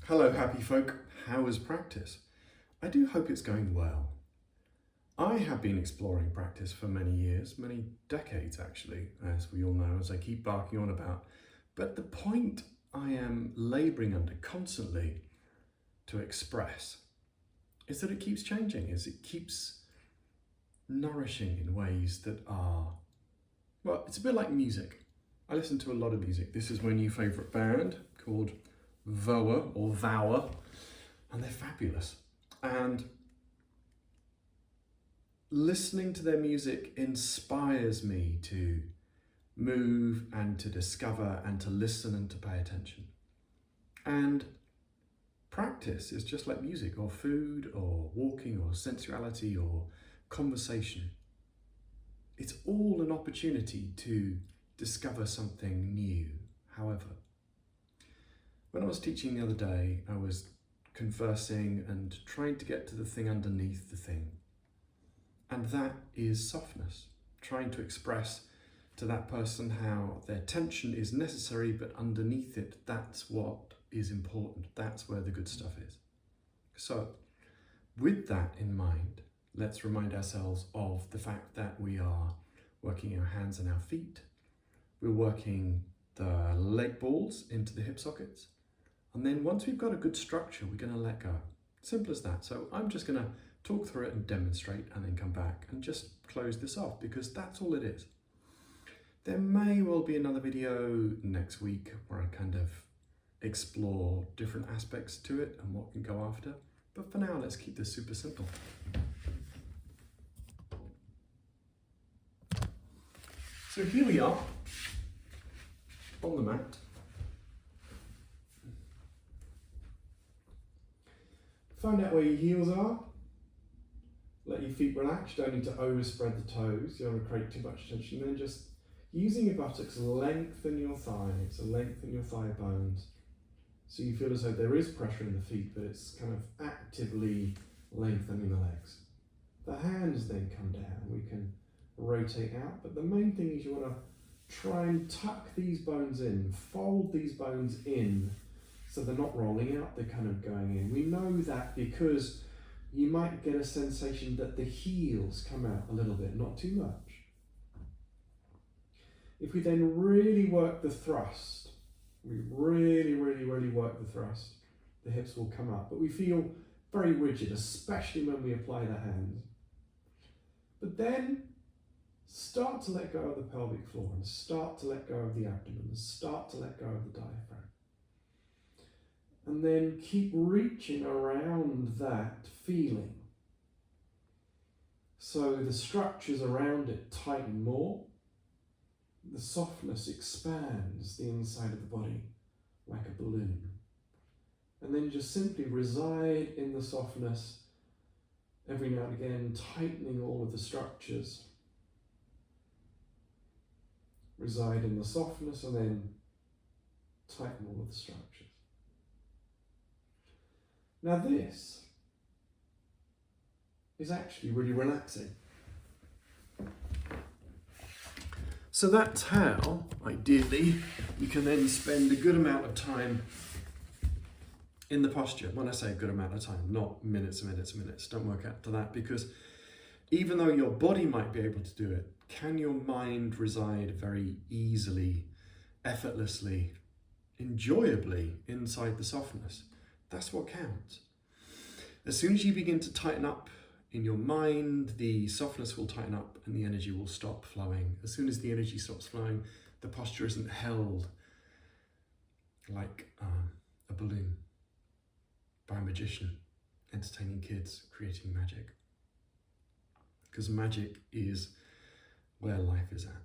Hello happy folk, how is practice? I do hope it's going well. I have been exploring practice for many years, many decades actually, as we all know, as I keep barking on about. But the point I am labouring under constantly to express is that it keeps changing, is it keeps nourishing in ways that are, well, it's a bit like music. I listen to a lot of music. This is my new favourite band called Voa or Vower, and they're fabulous. And listening to their music inspires me to move and to discover and to listen and to pay attention. And practice is just like music or food or walking or sensuality or conversation. It's all an opportunity to discover something new, however. When I was teaching the other day, I was conversing and trying to get to the thing underneath the thing. And that is softness, trying to express to that person how their tension is necessary, but underneath it, that's what is important. That's where the good stuff is. So with that in mind, let's remind ourselves of the fact that we are working our hands and our feet. We're working the leg balls into the hip sockets. And then once we've got a good structure, we're going to let go. Simple as that. So I'm just going to talk through it and demonstrate and then come back and just close this off because that's all it is. There may well be another video next week where I kind of explore different aspects to it and what can go after. But for now, let's keep this super simple. So here we are on the mat. Find out where your heels are. Let your feet relax. You don't need to overspread the toes. You don't want to create too much tension. Then just using your buttocks, lengthen your thighs, so lengthen your thigh bones. So you feel as though there is pressure in the feet, but it's kind of actively lengthening the legs. The hands then come down. We can rotate out, but the main thing is you want to try and tuck these bones in, fold these bones in, so they're not rolling out, they're kind of going in. We know that because you might get a sensation that the heels come out a little bit, not too much. If we then really work the thrust, we really work the thrust, the hips will come up, but we feel very rigid, especially when we apply the hands. But then start to let go of the pelvic floor and start to let go of the abdomen and start to let go of the diaphragm. And then keep reaching around that feeling. So the structures around it tighten more. The softness expands the inside of the body like a balloon. And then just simply reside in the softness every now and again, tightening all of the structures. Reside in the softness and then tighten all of the structures. Now this is actually really relaxing. So that's how, ideally, you can then spend a good amount of time in the posture. When I say a good amount of time, not minutes and minutes and minutes. Don't work out to that, because even though your body might be able to do it, can your mind reside very easily, effortlessly, enjoyably inside the softness? That's what counts. As soon as you begin to tighten up in your mind, the softness will tighten up and the energy will stop flowing. As soon as the energy stops flowing, the posture isn't held like a balloon by a magician entertaining kids, creating magic. Because magic is where life is at.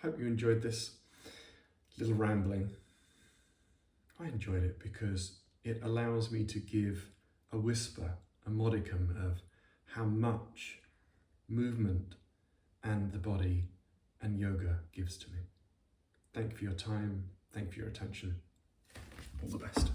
Hope you enjoyed this little rambling. I enjoyed it because it allows me to give a whisper, a modicum of how much movement and the body and yoga gives to me. Thank you for your time. Thank you for your attention. All the best.